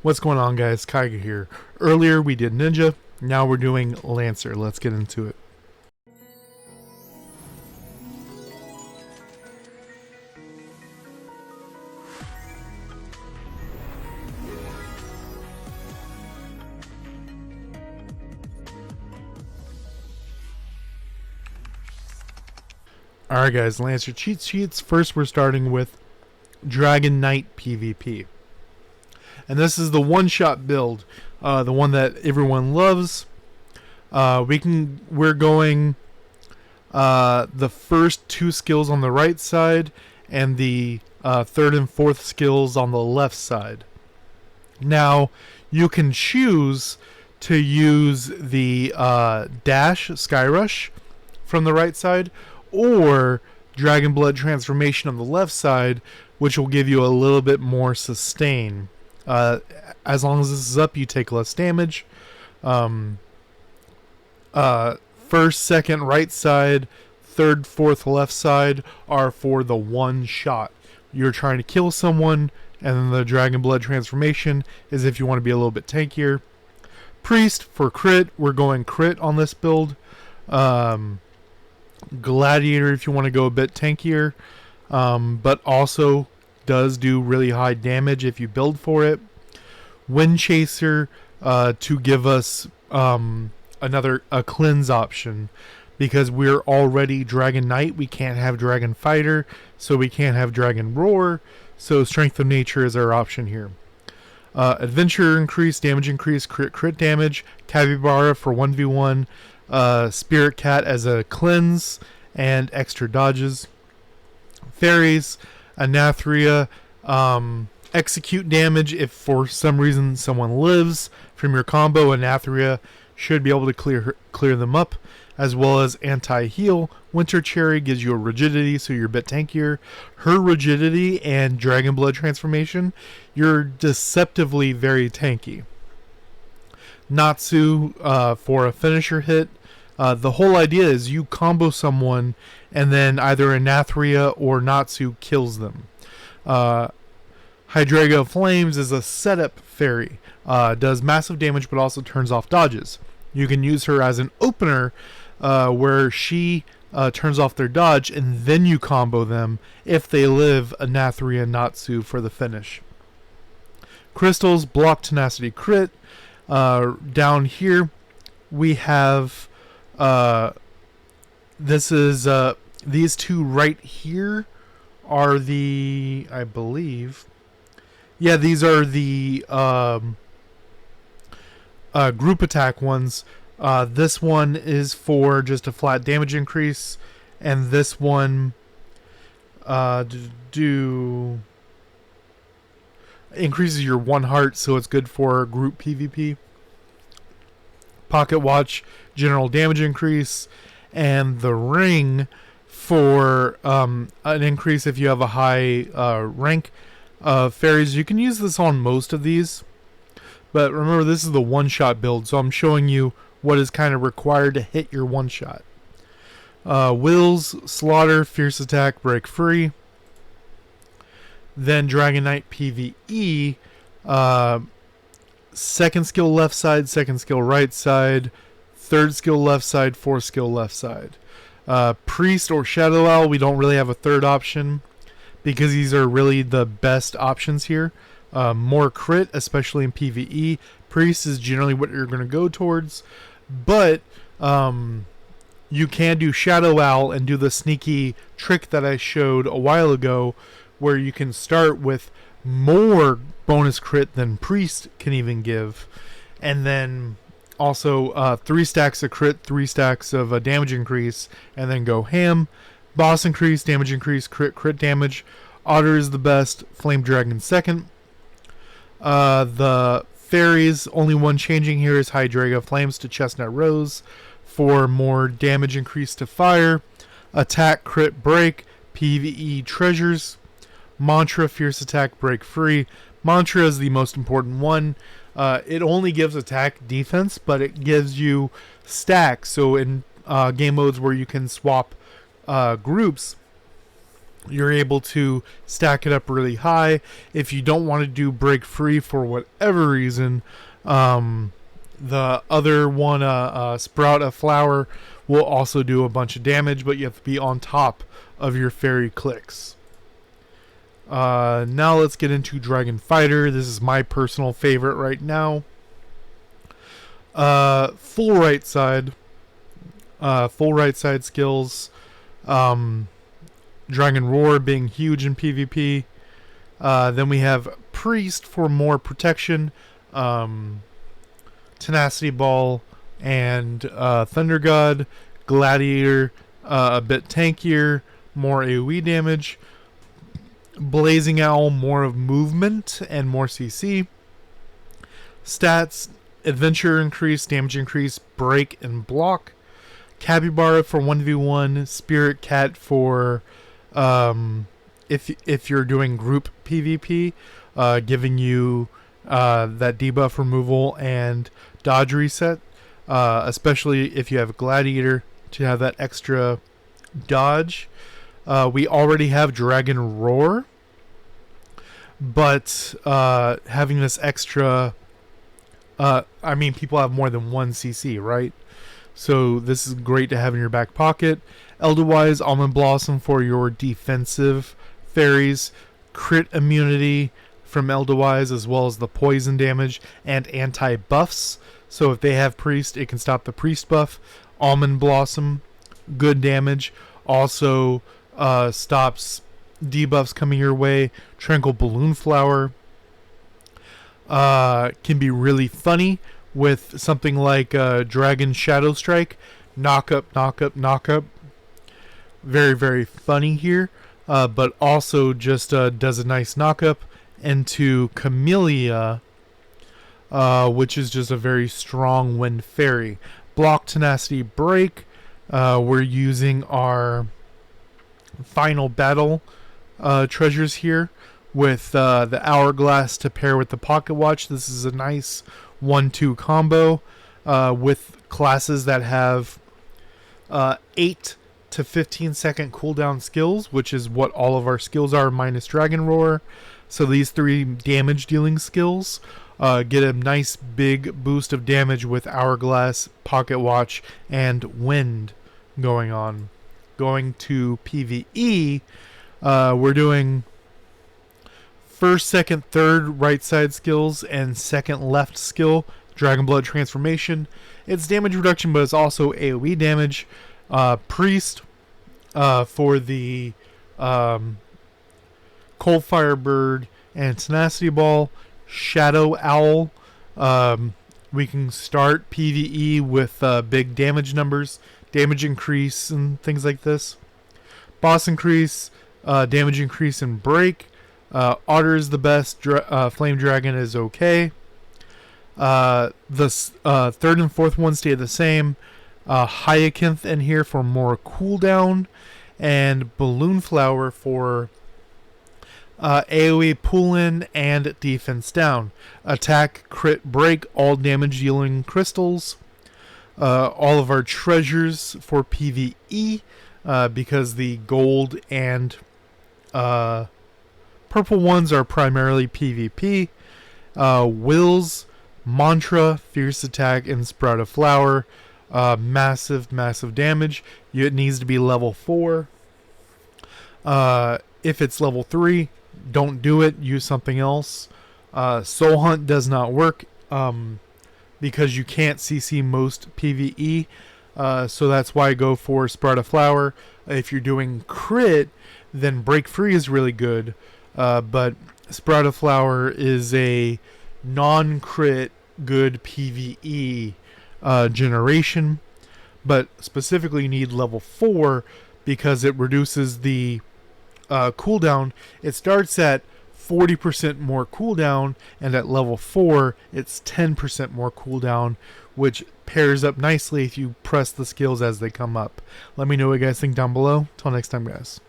What's going on, guys? Kaiga here. Earlier we did Ninja, now we're doing Lancer. Let's get into it. Alright guys, Lancer cheat sheets. First we're starting with Dragon Knight PvP. And this is the one-shot build, the one that everyone loves. We're going the first two skills on the right side and the third and fourth skills on the left side. Now you can choose to use the dash Sky Rush from the right side, or Dragon Blood Transformation on the left side, which will give you a little bit more sustain. As long as this is up, you take less damage. First, second, right side, third, fourth, left side are for the one shot. You're trying to kill someone, and then the Dragon Blood Transformation is if you want to be a little bit tankier. Priest for crit, we're going crit on this build. Gladiator if you want to go a bit tankier, but also does do really high damage if you build for it. Wind Chaser to give us a cleanse option, because we're already Dragon Knight. We can't have Dragon Fighter, so we can't have Dragon Roar, so Strength of Nature is our option here. Adventure increase, damage increase, crit damage. Capybara for 1v1. Spirit Cat as a cleanse and extra dodges. Fairies, Anathria, execute damage if for some reason someone lives from your combo. Anathria should be able to clear them up, as well as anti-heal. Winter Cherry gives you a rigidity, so you're a bit tankier. Her rigidity and Dragon Blood Transformation, you're deceptively very tanky. Natsu for a finisher hit. The whole idea is you combo someone and then either Anathria or Natsu kills them. Hydreigo Flames is a setup fairy. Does massive damage but also turns off dodges. You can use her as an opener where she turns off their dodge, and then you combo them if they live Anathria Natsu for the finish. Crystals block tenacity crit. Down here we have these two right here are the, I believe, yeah, these are the group attack ones. This one is for just a flat damage increase, and this one increases your 1 heart, so it's good for group PvP. Pocket Watch, general damage increase, and the ring for an increase if you have a high rank. Fairies, you can use this on most of these, but remember this is the one-shot build, so I'm showing you what is kind of required to hit your one-shot. Wills, Slaughter, Fierce Attack, Break Free. Then Dragon Knight PvE, second skill left side, second skill right side, third skill left side, fourth skill left side. Priest or Shadow Owl, we don't really have a third option because these are really the best options here. More crit, especially in PvE. Priest is generally what you're going to go towards, but you can do Shadow Owl and do the sneaky trick that I showed a while ago, where you can start with more bonus crit than Priest can even give, and then also 3 stacks of crit, 3 stacks of damage increase, and then go ham. Boss increase, damage increase, crit damage. Otter is the best, Flame Dragon second. The fairies, only one changing here is Hydreigo Flames to Chestnut Rose for more damage increase to fire. Attack, crit, break, PvE treasures. Mantra, Fierce Attack, Break Free. Mantra is the most important one. It only gives attack defense, but it gives you stacks. So in game modes where you can swap groups, you're able to stack it up really high. If you don't want to do break free for whatever reason, the other one, Sprout a Flower, will also do a bunch of damage, but you have to be on top of your fairy clicks. Now let's get into Dragon Fighter. This is my personal favorite right now. Full right side skills. Dragon Roar being huge in PvP. Then we have Priest for more protection. Tenacity Ball and Thunder God. Gladiator a bit tankier, more AoE damage. Blazing Owl, more of movement and more CC. Stats: Adventure increase, damage increase, break, and block. Capybara for 1v1. Spirit Cat for if you're doing group PvP, giving you that debuff removal and dodge reset, especially if you have Gladiator to have that extra dodge. We already have Dragon Roar, but having this extra, I mean, people have more than one CC, right? So this is great to have in your back pocket. Elderwise, Almond Blossom for your defensive fairies. Crit immunity from Elderwise, as well as the poison damage and anti-buffs. So if they have Priest, it can stop the Priest buff. Almond Blossom, good damage. Also stops debuffs coming your way. Tranquil Balloon Flower can be really funny with something like Dragon Shadow Strike. Knock up, knock up, knock up. Very, very funny here. But also just does a nice knock up into Camellia, which is just a very strong wind fairy. Block, Tenacity, Break. We're using our final battle treasures here with the Hourglass to pair with the Pocket Watch. This is a nice 1-2 combo with classes that have 8 to 15 second cooldown skills, which is what all of our skills are minus Dragon Roar. So these 3 damage dealing skills get a nice big boost of damage with Hourglass, Pocket Watch, and Wind going on. Going to PvE, we're doing first, second, third right side skills and second left skill, Dragon Blood Transformation. It's damage reduction, but it's also AoE damage. Priest for the Cold Fire Bird and Tenacity Ball. Shadow Owl. We can start PvE with big damage numbers, damage increase, and things like this. Boss increase, damage increase, and break. Otter is the best. Flame Dragon is okay. The third and fourth one stay the same. Hyacinth in here for more cooldown, and Balloon Flower for AoE pull-in and defense down. Attack, crit, break, all damage dealing crystals. All of our treasures for PvE, because the gold and purple ones are primarily PvP. Wills, Mantra, Fierce Attack, and Sprout a Flower. Massive damage. It needs to be level 4. If it's level 3, don't do it. Use something else. Soul Hunt does not work because you can't CC most PvE. So that's why I go for Sprout a Flower. If you're doing crit, then Break Free is really good. But Sprout a Flower is a non-crit good PvE generation, but specifically you need level 4 because it reduces the cooldown. It starts at 40% more cooldown, and at level 4 it's 10% more cooldown, which pairs up nicely if you press the skills as they come up. Let me know what you guys think down below. Till next time, guys.